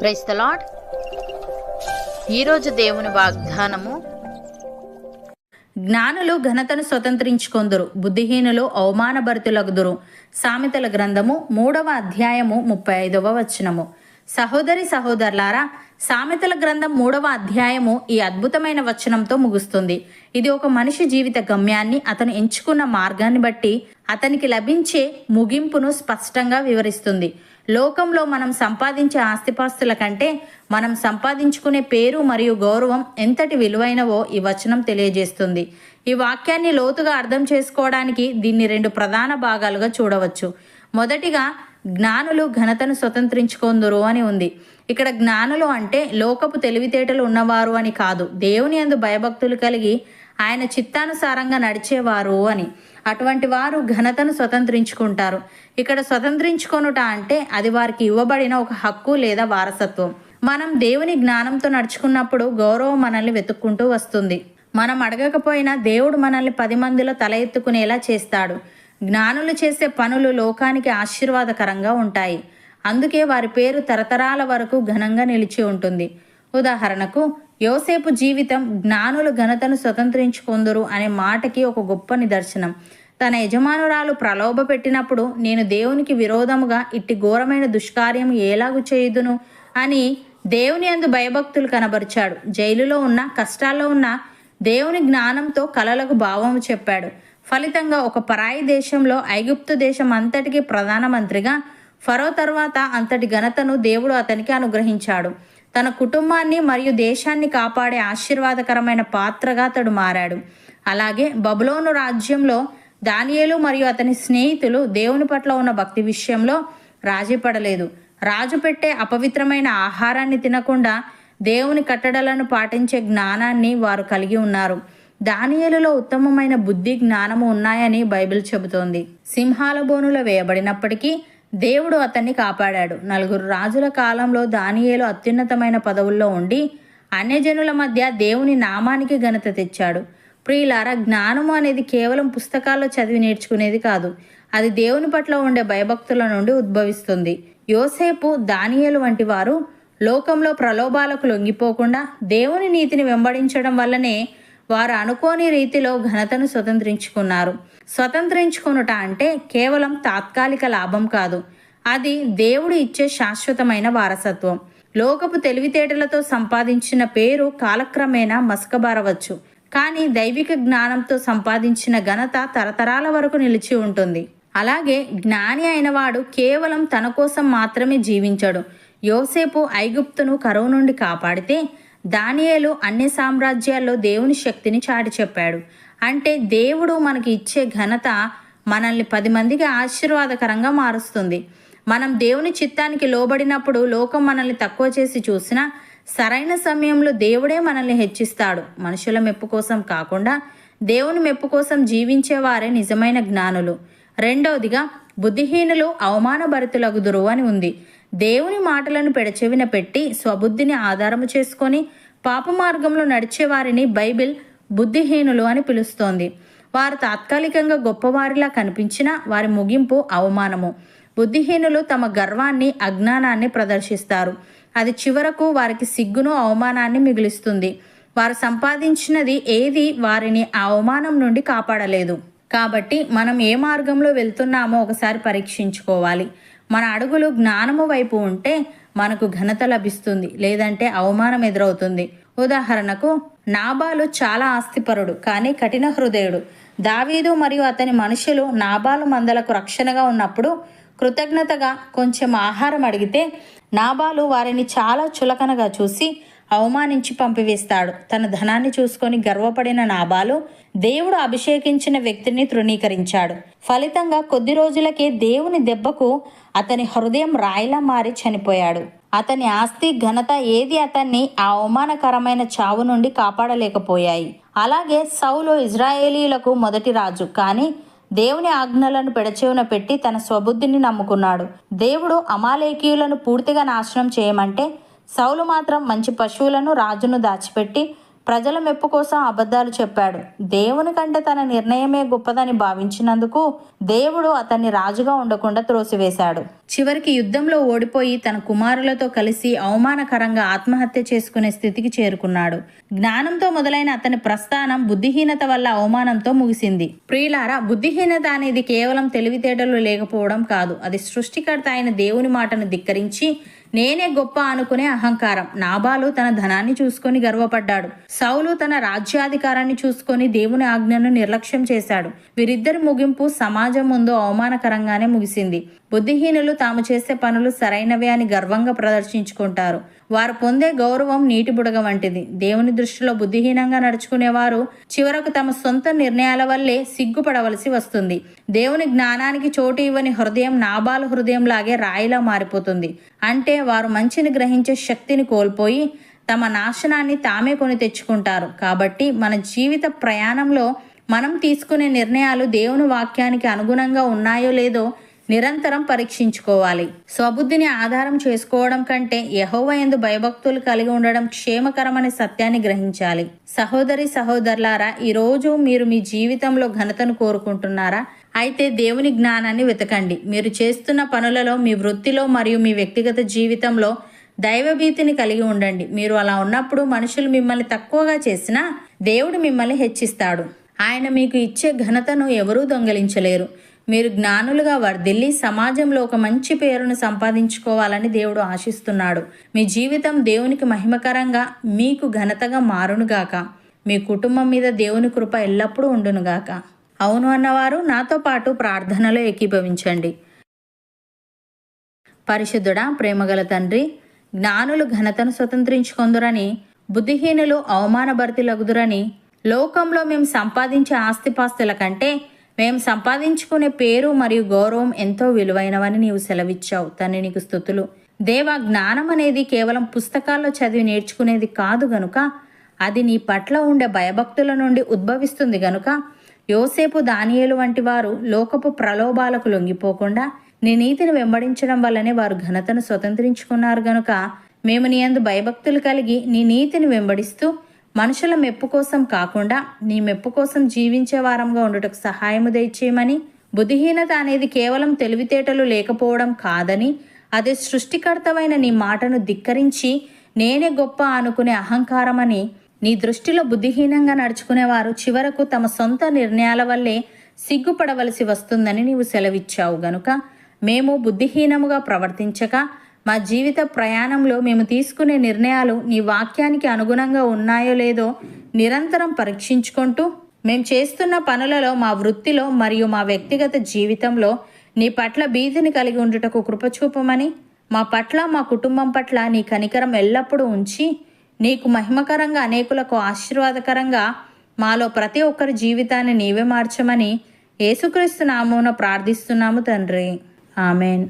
Praise the lord. ఈరోజు దేవుని వాగ్దానము, జ్ఞానులు ఘనతను స్వతంత్రించుకొందురు, బుద్ధిహీనులు అవమానభరితులగుదురు. సామెతల గ్రంథము 3వ అధ్యాయము 35వ వచనము. సహోదరి సహోదరులారా, సామెతల గ్రంథం 3వ అధ్యాయము ఈ అద్భుతమైన వచనంతో ముగుస్తుంది. ఇది ఒక మనిషి జీవిత గమ్యాన్ని, అతను ఎంచుకున్న మార్గాన్ని బట్టి అతనికి లభించే ముగింపును స్పష్టంగా వివరిస్తుంది. లోకంలో మనం సంపాదించే ఆస్తిపాస్తుల కంటే మనం సంపాదించుకునే పేరు మరియు గౌరవం ఎంతటి విలువైనవో ఈ వచనం తెలియజేస్తుంది. ఈ వాక్యాన్ని లోతుగా అర్థం చేసుకోవడానికి దీన్ని 2 ప్రధాన భాగాలుగా చూడవచ్చు. మొదటిగా, జ్ఞానులు ఘనతను స్వతంత్రించుకొందురు అని ఉంది. ఇక్కడ జ్ఞానులు అంటే లోకపు తెలివితేటలు ఉన్నవారు అని కాదు, దేవుని యందు భయభక్తులు కలిగి ఆయన చిత్తానుసారంగా నడిచేవారు అని. అటువంటి వారు ఘనతను స్వతంత్రించుకుంటారు. ఇక్కడ స్వతంత్రించుకొనుట అంటే అది వారికి ఇవ్వబడిన ఒక హక్కు లేదా వారసత్వం. మనం దేవుని జ్ఞానంతో నడుచుకున్నప్పుడు గౌరవం మనల్ని వెతుక్కుంటూ వస్తుంది. మనం అడగకపోయినా దేవుడు మనల్ని 10 మందిలో తల ఎత్తుకునేలా చేస్తాడు. జ్ఞానులు చేసే పనులు లోకానికి ఆశీర్వాదకరంగా ఉంటాయి. అందుకే వారి పేరు తరతరాల వరకు ఘనంగా నిలిచి ఉంటుంది. ఉదాహరణకు, యోసేపు జీవితం జ్ఞానులు ఘనతను స్వతంత్రించుకొందురు అనే మాటకి ఒక గొప్ప నిదర్శనం. తన యజమానురాలు ప్రలోభ పెట్టినప్పుడు, నేను దేవునికి విరోధముగా ఇట్టి ఘోరమైన దుష్కార్యం ఎలాగు చేయుదును అని దేవుని యందు భయభక్తులు కనబరిచాడు. జైలులో ఉన్న, కష్టాల్లో ఉన్న దేవుని జ్ఞానంతో కలలకు భావము చెప్పాడు. ఫలితంగా ఒక పరాయి దేశంలో, ఐగుప్తు దేశం అంతటికి ప్రధానమంత్రిగా, ఫరో తర్వాత అంతటి ఘనతను దేవుడు అతనికి అనుగ్రహించాడు. తన కుటుంబాన్ని మరియు దేశాన్ని కాపాడే ఆశీర్వాదకరమైన పాత్రగా అతడు మారాడు. అలాగే బబులోను రాజ్యంలో దానియేలు మరియు అతని స్నేహితులు దేవుని పట్ల ఉన్న భక్తి విషయంలో రాజీ పడలేదు. రాజు పెట్టే అపవిత్రమైన ఆహారాన్ని తినకుండా దేవుని కట్టడలను పాటించే జ్ఞానాన్ని వారు కలిగి ఉన్నారు. దానియేలులో ఉత్తమమైన బుద్ధి, జ్ఞానము ఉన్నాయని బైబిల్ చెబుతోంది. సింహాల బోనులో వేయబడినప్పటికీ దేవుడు అతన్ని కాపాడాడు. 4 రాజుల కాలంలో దానియేలు అత్యున్నతమైన పదవుల్లో ఉండి అన్యజనుల మధ్య దేవుని నామానికి ఘనత తెచ్చాడు. ప్రియులారా, జ్ఞానము అనేది కేవలం పుస్తకాల్లో చదివి నేర్చుకునేది కాదు. అది దేవుని పట్ల ఉండే భయభక్తుల నుండి ఉద్భవిస్తుంది. యోసేపు, దానియేలు వంటి వారు లోకంలో ప్రలోభాలకు లొంగిపోకుండా దేవుని నీతిని వెంబడించడం వల్లనే వారు అనుకోని రీతిలో ఘనతను స్వతంత్రించుకున్నారు. స్వతంత్రించుకొనుట అంటే కేవలం తాత్కాలిక లాభం కాదు, అది దేవుడు ఇచ్చే శాశ్వతమైన వారసత్వం. లోకపు తెలివితేటలతో సంపాదించిన పేరు కాలక్రమేణా మసకబారవచ్చు, కానీ దైవిక జ్ఞానంతో సంపాదించిన ఘనత తరతరాల వరకు నిలిచి ఉంటుంది. అలాగే జ్ఞాని అయినవాడు కేవలం తన కోసం మాత్రమే జీవించడు. యోసేపు ఐగుప్తును కరువు నుండి కాపాడితే, దానియేలు అన్ని సామ్రాజ్యాల్లో దేవుని శక్తిని చాటి చెప్పాడు. అంటే దేవుడు మనకి ఇచ్చే ఘనత మనల్ని 10 మందికి ఆశీర్వాదకరంగా మారుస్తుంది. మనం దేవుని చిత్తానికి లోబడినప్పుడు లోకం మనల్ని తక్కువ చేసి చూసినా సరైన సమయంలో దేవుడే మనల్ని హెచ్చిస్తాడు. మనుషుల మెప్పు కోసం కాకుండా దేవుని మెప్పు కోసం జీవించేవారే నిజమైన జ్ఞానులు. రెండవదిగా, బుద్ధిహీనులు అవమానభరితులగుదురు అని ఉంది. దేవుని మాటలను పెడచెవిన పెట్టి స్వబుద్ధిని ఆధారము చేసుకొని పాప మార్గంలో నడిచే వారిని బైబిల్ బుద్ధిహీనులు అని పిలుస్తోంది. వారు తాత్కాలికంగా గొప్పవారిలా కనిపించినా వారి ముగింపు అవమానము. బుద్ధిహీనులు తమ గర్వాన్ని, అజ్ఞానాన్ని ప్రదర్శిస్తారు. అది చివరకు వారికి సిగ్గును, అవమానాన్ని మిగులుస్తుంది. వారు సంపాదించినది ఏది వారిని ఆ అవమానం నుండి కాపాడలేదు. కాబట్టి మనం ఏ మార్గంలో వెళ్తున్నామో ఒకసారి పరీక్షించుకోవాలి. మన అడుగులు జ్ఞానము వైపు ఉంటే మనకు ఘనత లభిస్తుంది, లేదంటే అవమానం ఎదురవుతుంది. ఉదాహరణకు, నాబాలు చాలా ఆస్తిపరుడు కానీ కఠిన హృదయుడు. దావీదు మరియు అతని మనుషులు నాబాలు మందలకు రక్షణగా ఉన్నప్పుడు కృతజ్ఞతగా కొంచెం ఆహారం అడిగితే నాబాలు వారిని చాలా చులకనగా చూసి అవమానించి పంపివేస్తాడు. తన ధనాన్ని చూసుకొని గర్వపడిన నాబాలు దేవుడు అభిషేకించిన వ్యక్తిని తృణీకరించాడు. ఫలితంగా కొద్ది రోజులకే దేవుని దెబ్బకు అతని హృదయం రాయిలా మారి చనిపోయాడు. అతని ఆస్తి, ఘనత ఏది అతన్ని ఆ అవమానకరమైన చావు నుండి కాపాడలేకపోయాయి. అలాగే సౌలు ఇజ్రాయేలీలకు మొదటి రాజు, కానీ దేవుని ఆజ్ఞలను పెడచెవున పెట్టి తన స్వబుద్ధిని నమ్ముకున్నాడు. దేవుడు అమాలేకీయులను పూర్తిగా నాశనం చేయమంటే సౌలు మాత్రం మంచి పశువులను, రాజును దాచిపెట్టి ప్రజల మెప్పు కోసం అబద్ధాలు చెప్పాడు. దేవుని కంటే తన నిర్ణయమే గొప్పదని భావించినందుకు దేవుడు అతన్ని రాజుగా ఉండకుండా త్రోసివేశాడు. చివరికి యుద్ధంలో ఓడిపోయి తన కుమారులతో కలిసి అవమానకరంగా ఆత్మహత్య చేసుకునే స్థితికి చేరుకున్నాడు. జ్ఞానంతో మొదలైన అతని ప్రస్థానం బుద్ధిహీనత వల్ల అవమానంతో ముగిసింది. ప్రియులారా, బుద్ధిహీనత అనేది కేవలం తెలివితేటలు లేకపోవడం కాదు. అది సృష్టికర్త అయిన దేవుని మాటను ధిక్కరించి నేనే గొప్ప అనుకునే అహంకారం. నాబాలు తన ధనాన్ని చూసుకొని గర్వపడ్డాడు. సౌలు తన రాజ్యాధికారాన్ని చూసుకొని దేవుని ఆజ్ఞను నిర్లక్ష్యం చేశాడు. వీరిద్దరి ముగింపు సమాజం ముందు అవమానకరంగానే ముగిసింది. బుద్ధిహీనులు తాము చేసే పనులు సరైనవే అని గర్వంగా ప్రదర్శించుకుంటారు. వారు పొందే గౌరవం నీటి బుడగ వంటిది. దేవుని దృష్టిలో బుద్ధిహీనంగా నడుచుకునేవారు చివరకు తమ సొంత నిర్ణయాల వల్లే సిగ్గుపడవలసి వస్తుంది. దేవుని జ్ఞానానికి చోటు ఇవ్వని హృదయం నాబాలు హృదయం లాగే రాయిలా మారిపోతుంది. అంటే వారు మంచిని గ్రహించే శక్తిని కోల్పోయి తమ నాశనాన్ని తామే కొని తెచ్చుకుంటారు. కాబట్టి మన జీవిత ప్రయాణంలో మనం తీసుకునే నిర్ణయాలు దేవుని వాక్యానికి అనుగుణంగా ఉన్నాయో లేదో నిరంతరం పరీక్షించుకోవాలి. స్వబుద్ధిని ఆధారం చేసుకోవడం కంటే యెహోవా యందు భయభక్తులు కలిగి ఉండడం క్షేమకరమనే సత్యాన్ని గ్రహించాలి. సహోదరి సహోదరులారా, ఈరోజు మీరు మీ జీవితంలో ఘనతను కోరుకుంటున్నారా? అయితే దేవుని జ్ఞానాన్ని వెతకండి. మీరు చేస్తున్న పనులలో, మీ వృత్తిలో మరియు మీ వ్యక్తిగత జీవితంలో దైవభీతిని కలిగి ఉండండి. మీరు అలా ఉన్నప్పుడు మనుషులు మిమ్మల్ని తక్కువగా చేసినా దేవుడు మిమ్మల్ని హెచ్చిస్తాడు. ఆయన మీకు ఇచ్చే ఘనతను ఎవరూ దొంగిలించలేరు. మీరు జ్ఞానులుగా వర్ధిల్లి సమాజంలో ఒక మంచి పేరును సంపాదించుకోవాలని దేవుడు ఆశిస్తున్నాడు. మీ జీవితం దేవునికి మహిమకరంగా, మీకు ఘనతగా మారునుగాక. మీ కుటుంబం మీద దేవుని కృప ఎల్లప్పుడూ ఉండునుగాక. అవును అన్నవారు నాతో పాటు ప్రార్థనలో ఏకీభవించండి. పరిశుద్ధుడా, ప్రేమగల తండ్రి, జ్ఞానులు ఘనతను స్వతంత్రించుకొందురని, బుద్ధిహీనులు అవమానభరితులగుదురని, లోకంలో మేము సంపాదించే ఆస్తిపాస్తుల కంటే మేము సంపాదించుకునే పేరు మరియు గౌరవం ఎంతో విలువైనవని నీవు సెలవిచ్చావు. తండ్రి, నీకు స్తుతులు. దేవా, జ్ఞానం అనేది కేవలం పుస్తకాల్లో చదివి నేర్చుకునేది కాదు గనుక అది నీ పట్ల ఉండే భయభక్తుల నుండి ఉద్భవిస్తుంది గనుక యోసేపు, దానియేలు వంటి వారు లోకపు ప్రలోభాలకు లొంగిపోకుండా నీ నీతిని వెంబడించడం వల్లనే వారు ఘనతను స్వతంత్రించుకున్నారు గనుక మేము నీ యందు భయభక్తులు కలిగి నీ నీతిని వెంబడిస్తూ మనుషుల మెప్పు కోసం కాకుండా నీ మెప్పు కోసం జీవించే వారంగా ఉండుటకు సహాయము దయచేయమని, బుద్ధిహీనత అనేది కేవలం తెలివితేటలు లేకపోవడం కాదని, అదే సృష్టికర్తవైన నీ మాటను ధిక్కరించి నేనే గొప్ప అనుకునే అహంకారమని, నీ దృష్టిలో బుద్ధిహీనంగా నడుచుకునేవారు చివరకు తమ సొంత నిర్ణయాల వల్లే సిగ్గుపడవలసి వస్తుందని నీవు సెలవిచ్చావు గనుక మేము బుద్ధిహీనముగా ప్రవర్తించక మా జీవిత ప్రయాణంలో మేము తీసుకునే నిర్ణయాలు నీ వాక్యానికి అనుగుణంగా ఉన్నాయో లేదో నిరంతరం పరీక్షించుకుంటూ మేము చేస్తున్న పనులలో, మా వృత్తిలో మరియు మా వ్యక్తిగత జీవితంలో నీ పట్ల భీతిని కలిగి ఉండుటకు కృపచూపమని, మా పట్ల, మా కుటుంబం పట్ల నీ కనికరం ఎల్లప్పుడూ ఉంచి నీకు మహిమకరంగా, అనేకులకు ఆశీర్వాదకరంగా మాలో ప్రతి ఒక్కరి జీవితాన్ని నీవే మార్చమని యేసుక్రీస్తు నామమున ప్రార్థిస్తున్నాము తండ్రి. ఆమెన్.